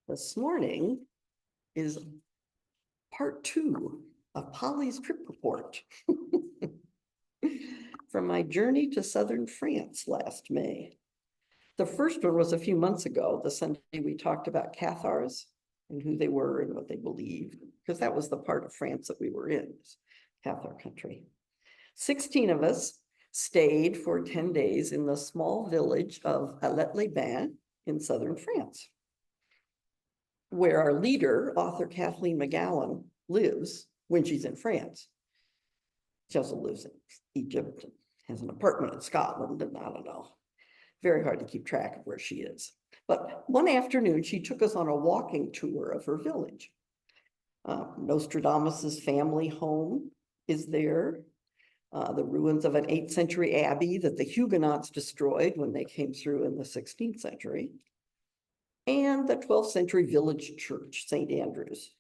This morning is part 2 of Polly's trip report from my journey to southern France last May. The first one was a few months ago, the Sunday we talked about Cathars and who they were and what they believed, because that was the part of France that we were in, Cathar country. 16 of us stayed for 10 days in the small village of Alette-les-Bains in southern France, where our leader, author Kathleen McGowan, lives when she's in France. She also lives in Egypt and has an apartment in Scotland, and I don't know. Very hard to keep track of where she is. But one afternoon, she took us on a walking tour of her village. Nostradamus's family home is there. The ruins of an 8th century abbey that the Huguenots destroyed when they came through in the 16th century. And the 12th century village church, St. Andrew's.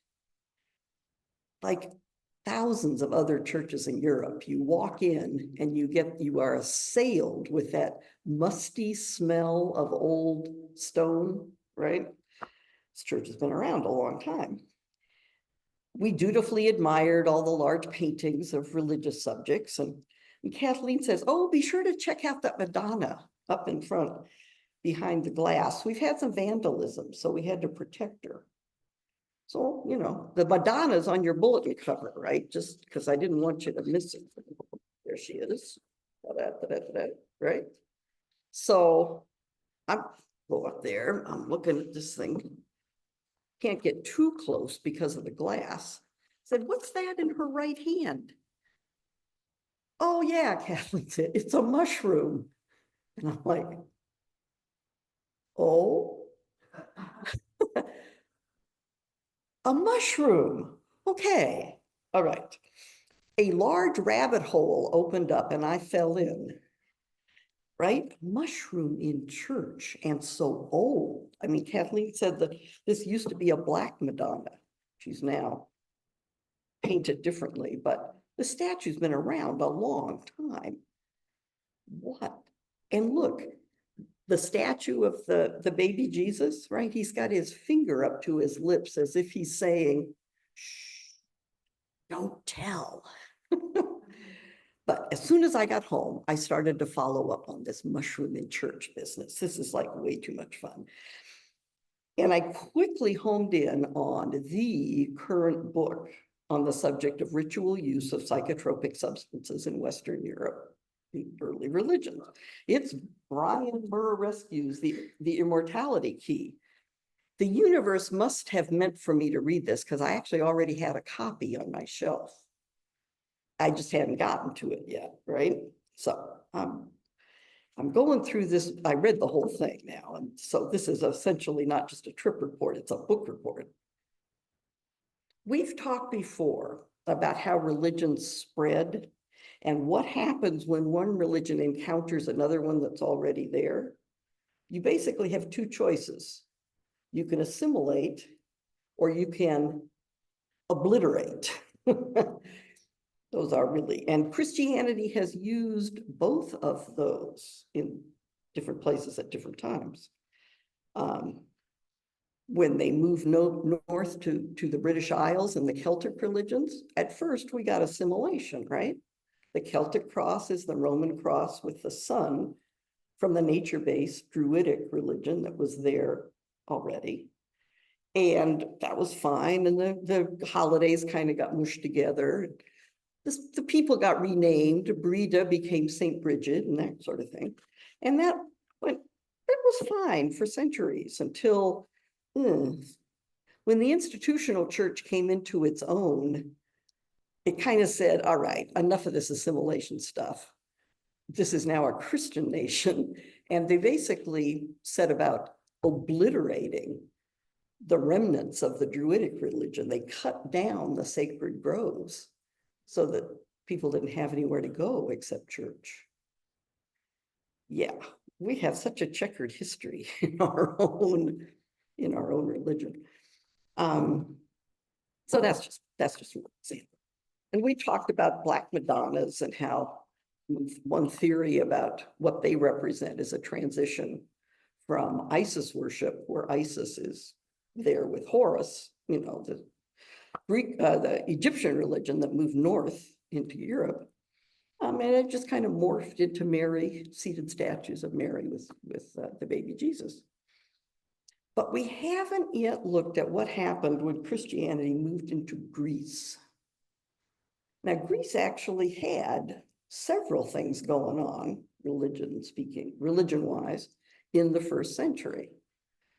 Like thousands of other churches in Europe, you walk in and you are assailed with that musty smell of old stone, right? This church has been around a long time. We dutifully admired all the large paintings of religious subjects, and Kathleen says, oh, be sure to check out that Madonna up in front behind the glass. We've had some vandalism, so we had to protect her. So, you know, the Madonna's on your bulletin cover, right? Just because I didn't want you to miss it. There she is, right? So I go up there, I'm looking at this thing. Can't get too close because of the glass. I said, what's that in her right hand? Oh yeah, Kathleen said, it's a mushroom. And I'm like, oh. A mushroom. Okay. All right. A large rabbit hole opened up and I fell in. Right? Mushroom in church, and so old. I mean, Kathleen said that this used to be a black Madonna. She's now painted differently, but the statue's been around a long time. What? And look, the statue of the baby Jesus, right? He's got his finger up to his lips as if he's saying, shh, don't tell. But as soon as I got home, I started to follow up on this mushroom in church business. This is like way too much fun. And I quickly homed in on the current book on the subject of ritual use of psychotropic substances in Western Europe, the early religions. It's Brian Murarescu's The Immortality Key. The universe must have meant for me to read this because I actually already had a copy on my shelf. I just hadn't gotten to it yet, right? So I'm going through this. I read the whole thing now. And so this is essentially not just a trip report, it's a book report. We've talked before about how religions spread and what happens when one religion encounters another one that's already there. You basically have two choices. You can assimilate or you can obliterate. Those are really, and Christianity has used both of those in different places at different times. When they moved north to the British Isles and the Celtic religions, at first we got assimilation, right? The Celtic cross is the Roman cross with the sun from the nature-based Druidic religion that was there already. And that was fine. And the holidays kind of got mushed together. The people got renamed. Breda became St. Bridget and that sort of thing. And that was fine for centuries until when the institutional church came into its own, it kind of said, all right, enough of this assimilation stuff. This is now a Christian nation. And they basically set about obliterating the remnants of the Druidic religion. They cut down the sacred groves so that people didn't have anywhere to go except church. Yeah, we have such a checkered history in our own religion. So that's just one example. And we talked about Black Madonnas and how one theory about what they represent is a transition from Isis worship, where Isis is there with Horus, you know, the Greek, the Egyptian religion that moved north into Europe. And it just kind of morphed into Mary, seated statues of Mary with the baby Jesus. But we haven't yet looked at what happened when Christianity moved into Greece. Now, Greece actually had several things going on, religion-wise, in the first century,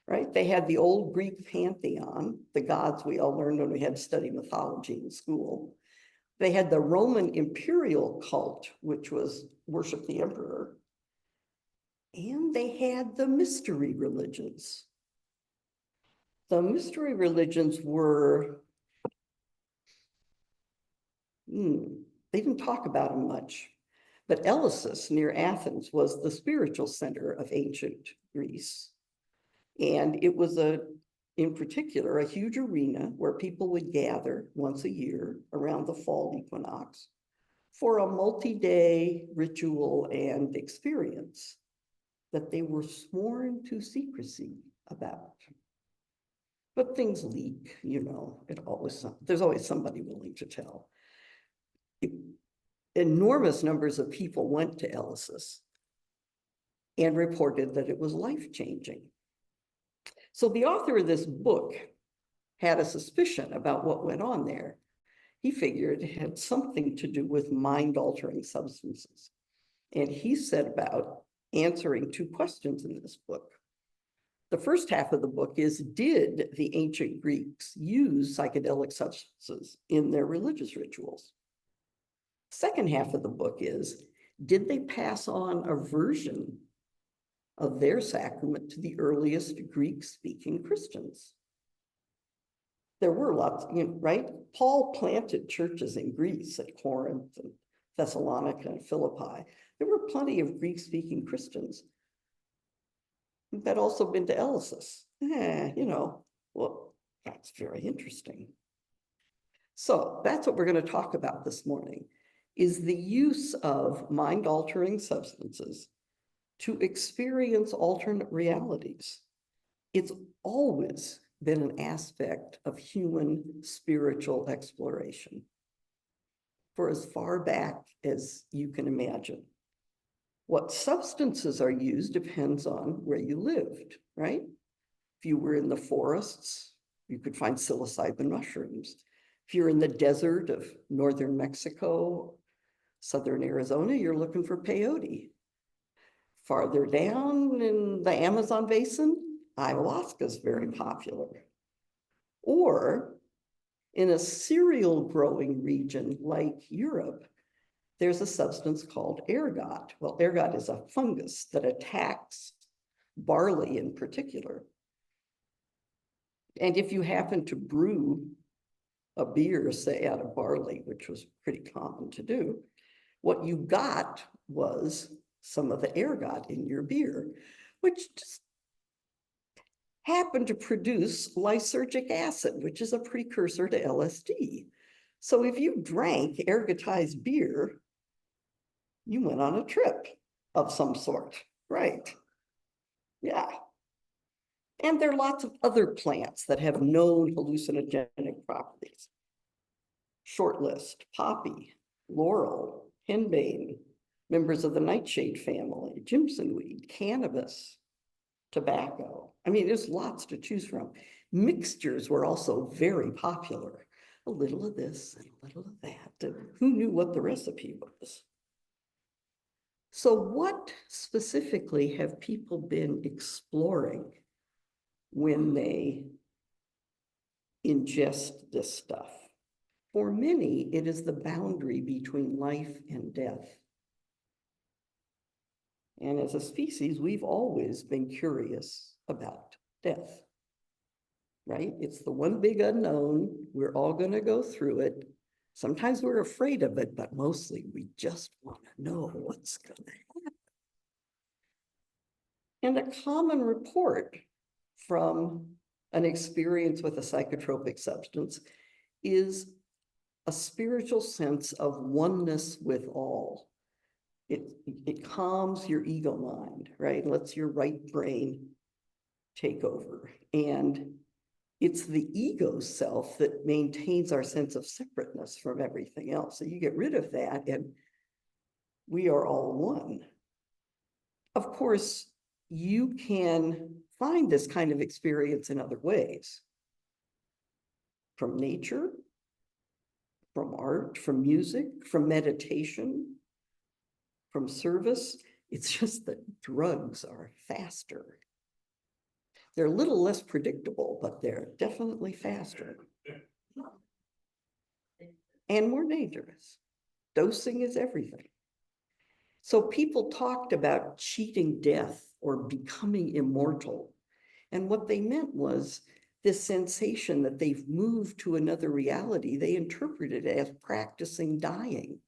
right? They had the old Greek pantheon, the gods we all learned when we had to study mythology in school. They had the Roman imperial cult, which was worship the emperor. And they had the mystery religions. The mystery religions were, they didn't talk about them much, but Eleusis near Athens was the spiritual center of ancient Greece. And it was in particular, a huge arena where people would gather once a year around the fall equinox for a multi-day ritual and experience that they were sworn to secrecy about. But things leak, you know, there's always somebody willing to tell. Enormous numbers of people went to Eleusis and reported that it was life-changing. So the author of this book had a suspicion about what went on there. He figured it had something to do with mind-altering substances. And he set about answering two questions in this book. The first half of the book is, did the ancient Greeks use psychedelic substances in their religious rituals? Second half of the book is, did they pass on a version of their sacrament to the earliest Greek-speaking Christians? There were lots, right? Paul planted churches in Greece at Corinth and Thessalonica and Philippi. There were plenty of Greek-speaking Christians who'd also been to Eleusis. Well, that's very interesting. So that's what we're going to talk about this morning, is the use of mind-altering substances to experience alternate realities. It's always been an aspect of human spiritual exploration for as far back as you can imagine. What substances are used depends on where you lived, right? If you were in the forests, you could find psilocybin mushrooms. If you're in the desert of northern Mexico, southern Arizona, you're looking for peyote. Farther down in the Amazon basin, ayahuasca is very popular. Or in a cereal growing region like Europe, there's a substance called ergot. Well, ergot is a fungus that attacks barley in particular. And if you happen to brew a beer, say, out of barley, which was pretty common to do, what you got was some of the ergot in your beer, which just happened to produce lysergic acid, which is a precursor to LSD. So if you drank ergotized beer, you went on a trip of some sort, right? Yeah. And there are lots of other plants that have known hallucinogenic properties. Short list: poppy, laurel, henbane, members of the nightshade family, Jimson weed, cannabis, tobacco. I mean, there's lots to choose from. Mixtures were also very popular. A little of this and a little of that. And who knew what the recipe was? So what specifically have people been exploring when they ingest this stuff? For many, it is the boundary between life and death. And as a species, we've always been curious about death, right? It's the one big unknown. We're all going to go through it. Sometimes we're afraid of it, but mostly we just want to know what's going to happen. And a common report from an experience with a psychotropic substance is a spiritual sense of oneness with all. It calms your ego mind, right? Lets your right brain take over. And It's the ego self that maintains our sense of separateness from everything else. So you get rid of that and we are all one. Of course, you can find this kind of experience in other ways. From nature, from art, from music, from meditation, from service. It's just that drugs are faster. They're a little less predictable, but they're definitely faster. And more dangerous. Dosing is everything. So people talked about cheating death or becoming immortal. And what they meant was this sensation that they've moved to another reality. They interpreted it as practicing dying.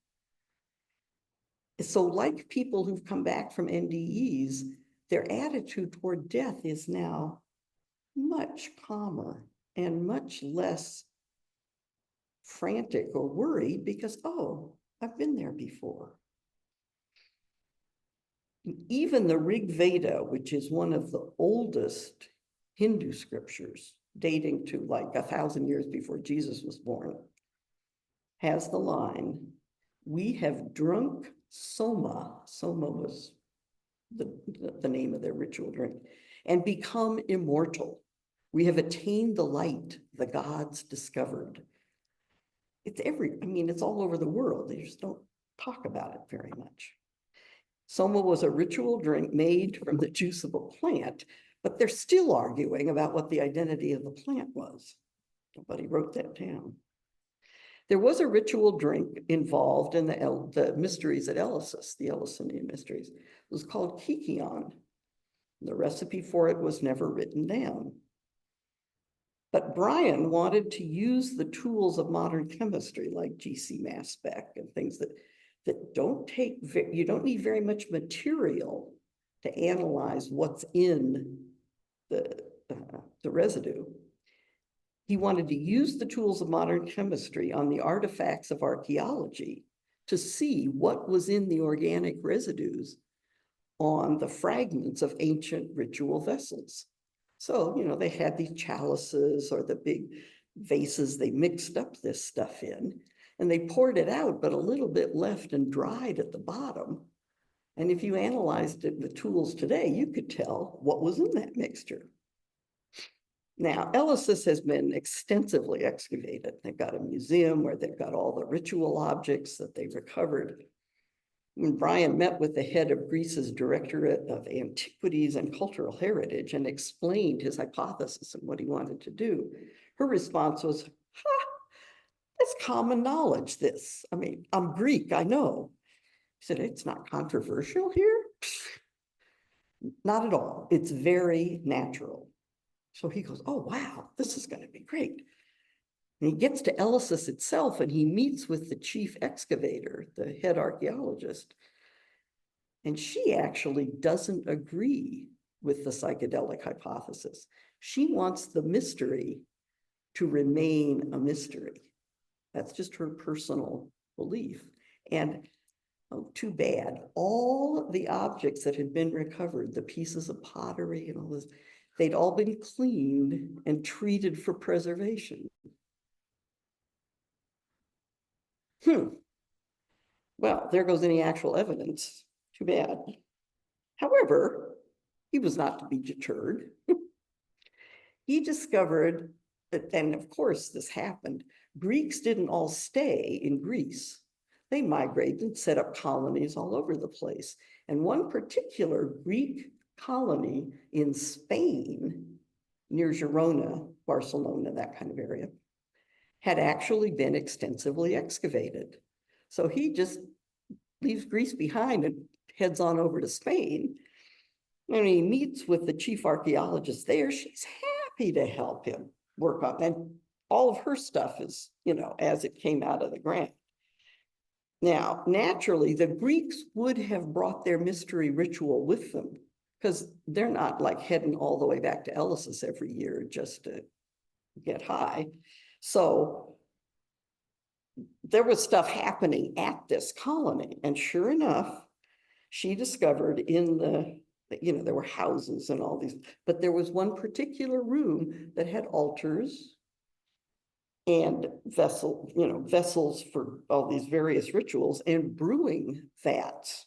So like people who've come back from NDEs, their attitude toward death is now much calmer and much less frantic or worried because, oh, I've been there before. Even the Rig Veda, which is one of the oldest Hindu scriptures, dating to like 1,000 years before Jesus was born, has the line, "We have drunk Soma." Soma was the name of their ritual drink, "and become immortal. We have attained the light the gods discovered." It's it's all over the world. They just don't talk about it very much. Soma was a ritual drink made from the juice of a plant, but they're still arguing about what the identity of the plant was. Nobody wrote that down. There was a ritual drink involved in the mysteries at Eleusis, the Eleusinian mysteries. It was called Kykeon. The recipe for it was never written down. But Brian wanted to use the tools of modern chemistry like GC mass spec and things that you don't need very much material to analyze what's in the residue. He wanted to use the tools of modern chemistry on the artifacts of archaeology to see what was in the organic residues on the fragments of ancient ritual vessels. So, they had these chalices or the big vases they mixed up this stuff in, and they poured it out, but a little bit left and dried at the bottom. And if you analyzed it with tools today, you could tell what was in that mixture. Now, Eleusis has been extensively excavated. They've got a museum where they've got all the ritual objects that they've recovered. When Brian met with the head of Greece's Directorate of Antiquities and Cultural Heritage and explained his hypothesis and what he wanted to do, her response was, it's common knowledge, this. I'm Greek, I know. He said, it's not controversial here? Not at all. It's very natural. So he goes, oh, wow, this is going to be great. And he gets to Eleusis itself and he meets with the chief excavator, the head archaeologist. And she actually doesn't agree with the psychedelic hypothesis. She wants the mystery to remain a mystery. That's just her personal belief. And oh, too bad. All the objects that had been recovered, the pieces of pottery and all this, they'd all been cleaned and treated for preservation. Well, there goes any actual evidence. Too bad. However, he was not to be deterred. He discovered that, and of course this happened, Greeks didn't all stay in Greece. They migrated and set up colonies all over the place. And one particular Greek colony in Spain, near Girona, Barcelona, that kind of area, had actually been extensively excavated. So he just leaves Greece behind and heads on over to Spain. And he meets with the chief archaeologist there. She's happy to help him work on, and all of her stuff is, as it came out of the ground. Now, naturally, the Greeks would have brought their mystery ritual with them because they're not like heading all the way back to Eleusis every year just to get high. So there was stuff happening at this colony. And sure enough, she discovered in the you know, there were houses and all these, but there was one particular room that had altars and vessels for all these various rituals and brewing vats.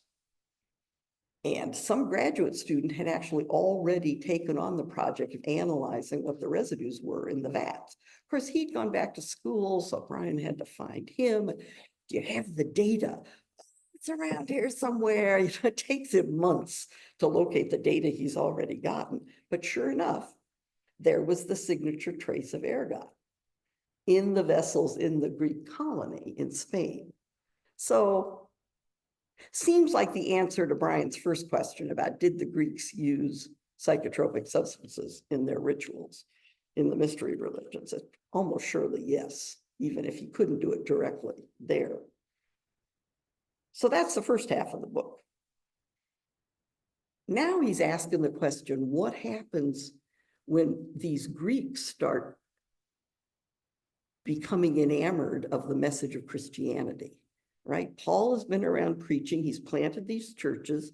And some graduate student had actually already taken on the project of analyzing what the residues were in the vats. Of course, he'd gone back to school, so Brian had to find him. Do you have the data? It's around here somewhere. You know, it takes him months to locate the data he's already gotten. But sure enough, there was the signature trace of ergot in the vessels in the Greek colony in Spain. So seems like the answer to Brian's first question about did the Greeks use psychotropic substances in their rituals in the mystery religions? Almost surely yes, even if he couldn't do it directly there. So that's the first half of the book. Now he's asking the question, what happens when these Greeks start becoming enamored of the message of Christianity, right? Paul has been around preaching. He's planted these churches.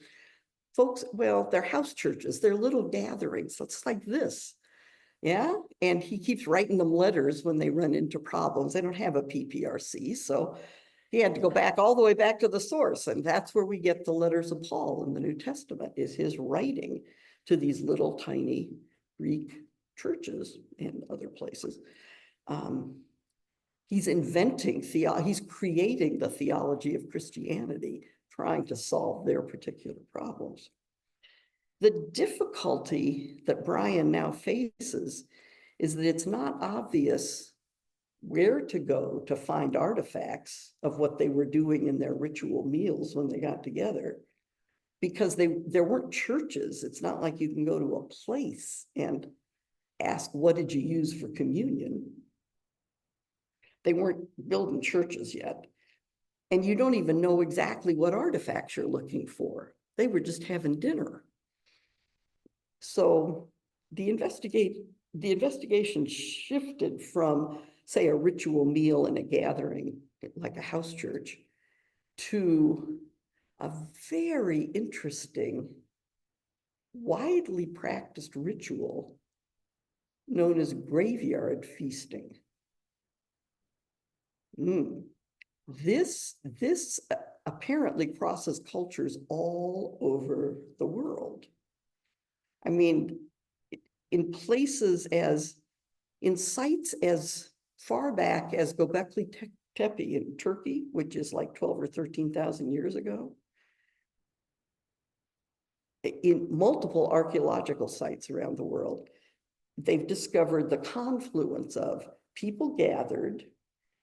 Folks, well, they're house churches. They're little gatherings. It's like this. Yeah. And he keeps writing them letters when they run into problems. They don't have a PPRC. So he had to go back all the way back to the source. And that's where we get the letters of Paul in the New Testament, is his writing to these little tiny Greek churches and other places. He's inventing he's creating the theology of Christianity, trying to solve their particular problems. The difficulty that Brian now faces is that it's not obvious where to go to find artifacts of what they were doing in their ritual meals when they got together, because there weren't churches. It's not like you can go to a place and ask, what did you use for communion? They weren't building churches yet. And you don't even know exactly what artifacts you're looking for. They were just having dinner. So the investigation shifted from, say, a ritual meal in a gathering, like a house church, to a very interesting, widely practiced ritual known as graveyard feasting. This apparently crosses cultures all over the world. I mean, in sites as far back as Göbekli Tepe in Turkey, which is like 12 or 13,000 years ago, in multiple archaeological sites around the world, they've discovered the confluence of people gathered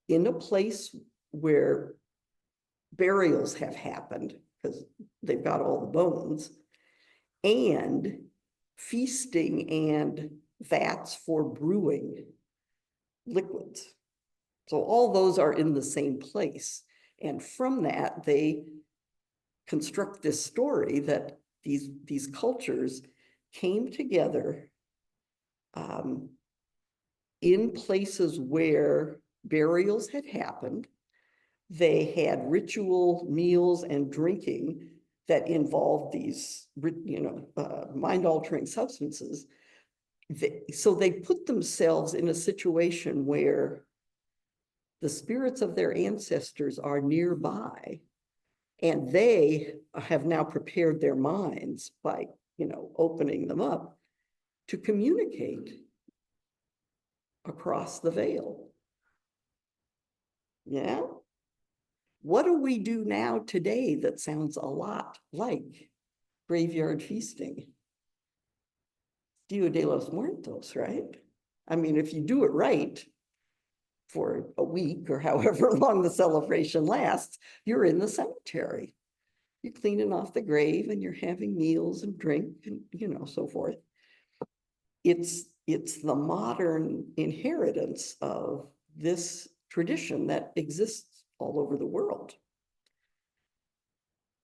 in a place where burials have happened, because they've got all the bones, and feasting and vats for brewing liquids. So all those are in the same place. And from that, they construct this story that these cultures came together in places where burials had happened. They had ritual meals and drinking that involved these, mind-altering substances. So they put themselves in a situation where the spirits of their ancestors are nearby, and they have now prepared their minds by, opening them up to communicate across the veil. Yeah. What do we do now today that sounds a lot like graveyard feasting? Dia de los Muertos, right? I mean, if you do it right for a week or however long the celebration lasts, you're in the cemetery. You're cleaning off the grave and you're having meals and drink and, so forth. It's the modern inheritance of this tradition that exists all over the world.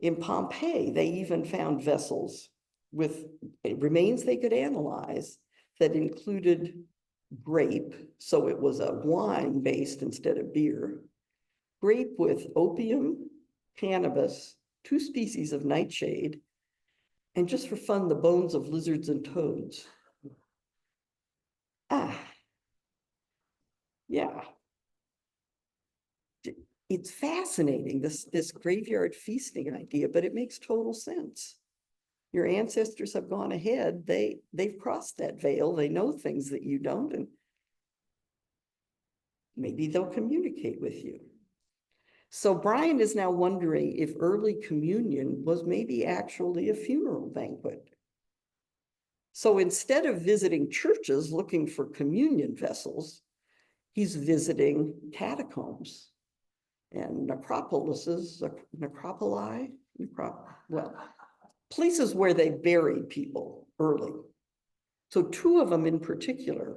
In Pompeii, they even found vessels with remains they could analyze that included grape, so it was a wine based instead of beer, grape with opium, cannabis, 2 species of nightshade, And just for fun, the bones of lizards and toads. Yeah. It's fascinating, this graveyard feasting idea, but it makes total sense. Your ancestors have gone ahead, they've crossed that veil, they know things that you don't, and maybe they'll communicate with you. So Brian is now wondering if early communion was maybe actually a funeral banquet. So instead of visiting churches looking for communion vessels, he's visiting catacombs and places where they buried people early. So two of them in particular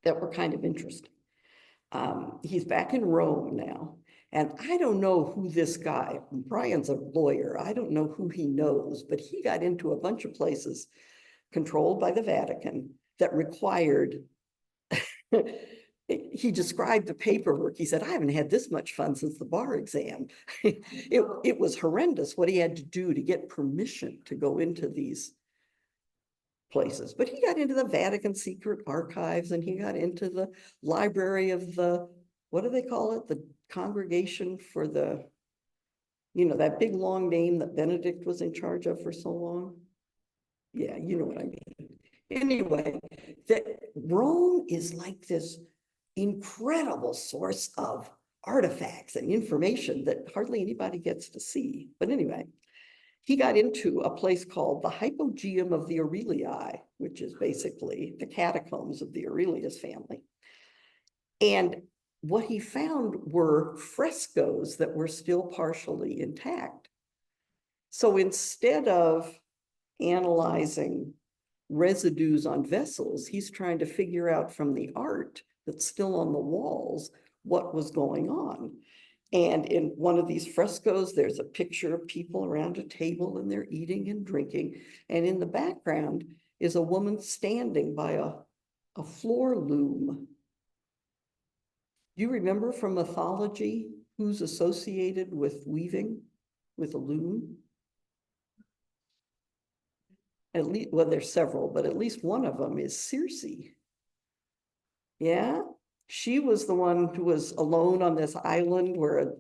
that were kind of interesting. He's back in Rome now, and I don't know who this guy, Brian's a lawyer, I don't know who he knows, but he got into a bunch of places controlled by the Vatican that required he described the paperwork. He said, I haven't had this much fun since the bar exam. It was horrendous what he had to do to get permission to go into these places. But he got into the Vatican secret archives, and he got into the library of the, what do they call it? The Congregation for the, that big long name that Benedict was in charge of for so long. Yeah, you know what I mean. Anyway, that Rome is like this incredible source of artifacts and information that hardly anybody gets to see. But anyway, he got into a place called the Hypogeum of the Aurelii, which is basically the catacombs of the Aurelius family. And what he found were frescoes that were still partially intact. So instead of analyzing residues on vessels, he's trying to figure out from the art that's still on the walls what was going on. And in one of these frescoes, there's a picture of people around a table and they're eating and drinking. And in the background is a woman standing by a floor loom. You remember from mythology who's associated with weaving with a loom? At least, well, there's several, but at least one of them is Circe. Yeah, she was the one who was alone on this island where,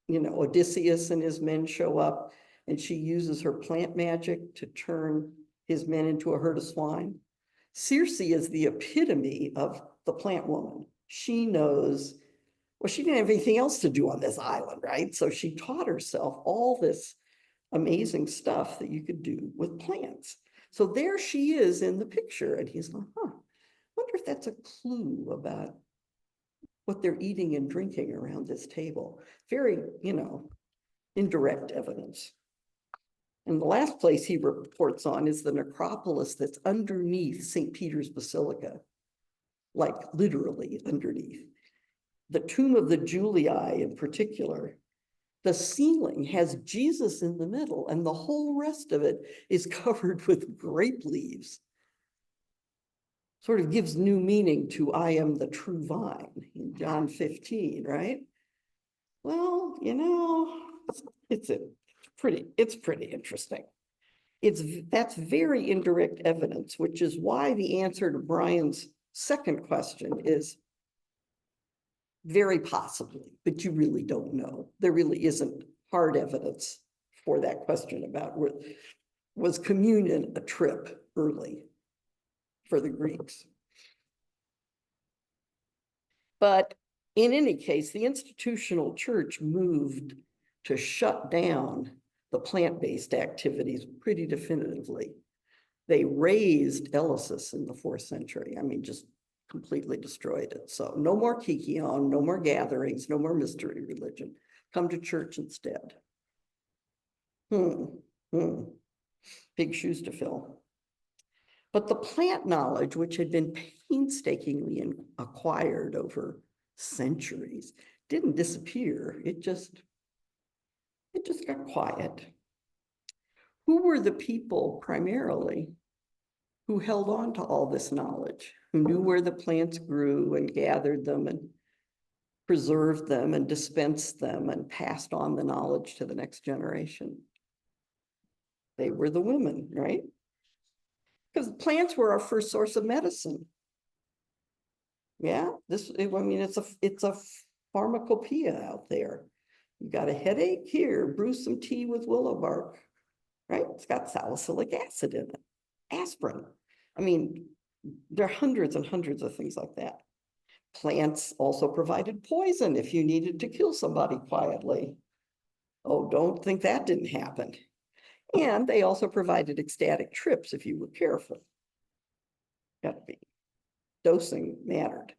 Odysseus and his men show up, and she uses her plant magic to turn his men into a herd of swine. Circe is the epitome of the plant woman. She knows, well, she didn't have anything else to do on this island, right? So she taught herself all this amazing stuff that you could do with plants. So there she is in the picture, and he's like, wonder if that's a clue about what they're eating and drinking around this table. Very, indirect evidence. And the last place he reports on is the necropolis that's underneath St. Peter's Basilica, like literally underneath. The tomb of the Julii in particular, the ceiling has Jesus in the middle, and the whole rest of it is covered with grape leaves. Sort of gives new meaning to I am the true vine in John 15, right? Well, it's pretty interesting. That's very indirect evidence, which is why the answer to Brian's second question is very possibly, but you really don't know. There really isn't hard evidence for that question about was communion a trip early for the Greeks. But in any case, the institutional church moved to shut down the plant-based activities pretty definitively. They razed Eleusis in the 4th century. I mean, just completely destroyed it. So no more kykeon, no more gatherings, no more mystery religion. Come to church instead. Big shoes to fill. But the plant knowledge, which had been painstakingly acquired over centuries, didn't disappear. It just got quiet. Who were the people primarily who held on to all this knowledge, who knew where the plants grew and gathered them and preserved them and dispensed them and passed on the knowledge to the next generation? They were the women, right? Because plants were our first source of medicine. Yeah, I mean, it's a pharmacopoeia out there. You got a headache here, brew some tea with willow bark, right? It's got salicylic acid in it, aspirin. I mean, there are hundreds and hundreds of things like that. Plants also provided poison if you needed to kill somebody quietly. Oh, don't think that didn't happen. And they also provided ecstatic trips if you were careful. Gotta be. Dosing mattered.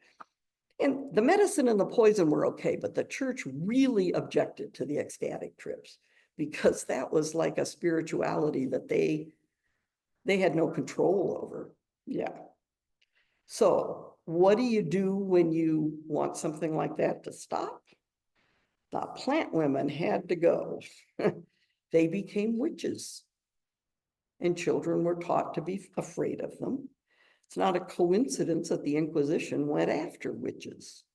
And the medicine and the poison were okay, but the church really objected to the ecstatic trips because that was like a spirituality that they had no control over. Yeah. So what do you do when you want something like that to stop? The plant women had to go. They became witches, and children were taught to be afraid of them. It's not a coincidence that the Inquisition went after witches.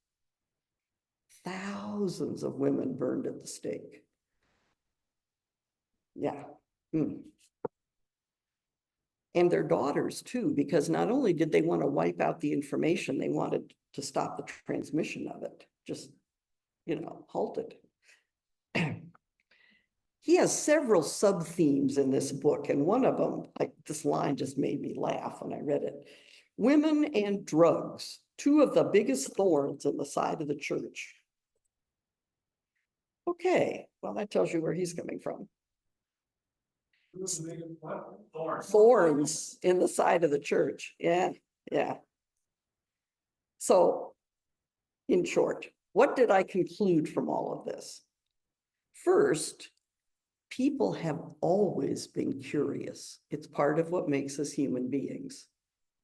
Thousands of women burned at the stake. Yeah. And their daughters too, because not only did they want to wipe out the information, they wanted to stop the transmission of it. Just, halt it. He has several sub-themes in this book, and one of them, this line just made me laugh when I read it. Women and drugs, two of the biggest thorns in the side of the church. Okay, well, that tells you where he's coming from. Thorns in the side of the church. Yeah. So, in short, what did I conclude from all of this? First, people have always been curious. It's part of what makes us human beings,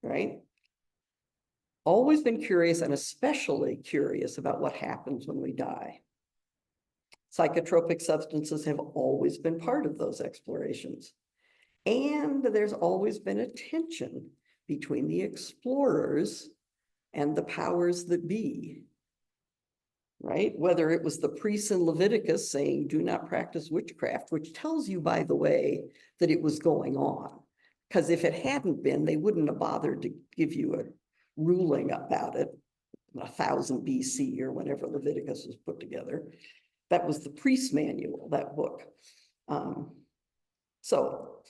right? Always been curious, and especially curious about what happens when we die. Psychotropic substances have always been part of those explorations. And there's always been a tension between the explorers and the powers that be, right? Whether it was the priests in Leviticus saying, do not practice witchcraft, which tells you, by the way, that it was going on. Because if it hadn't been, they wouldn't have bothered to give you a ruling about it, 1000 BC or whenever Leviticus was put together. That was the priest manual, that book. So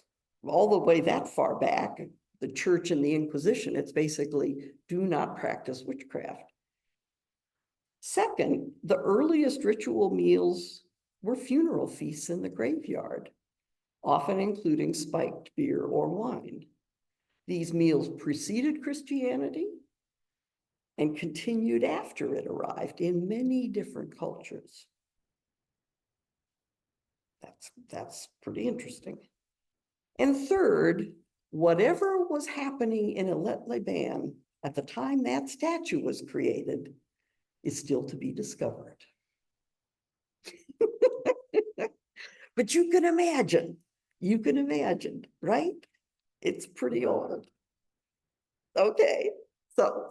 all the way that far back, the church and the Inquisition, it's basically do not practice witchcraft. Second, the earliest ritual meals were funeral feasts in the graveyard, often including spiked beer or wine. These meals preceded Christianity and continued after it arrived in many different cultures. That's pretty interesting. And third, whatever was happening in Alet-le-Bain at the time that statue was created is still to be discovered. But you can imagine, right? It's pretty old. Okay, so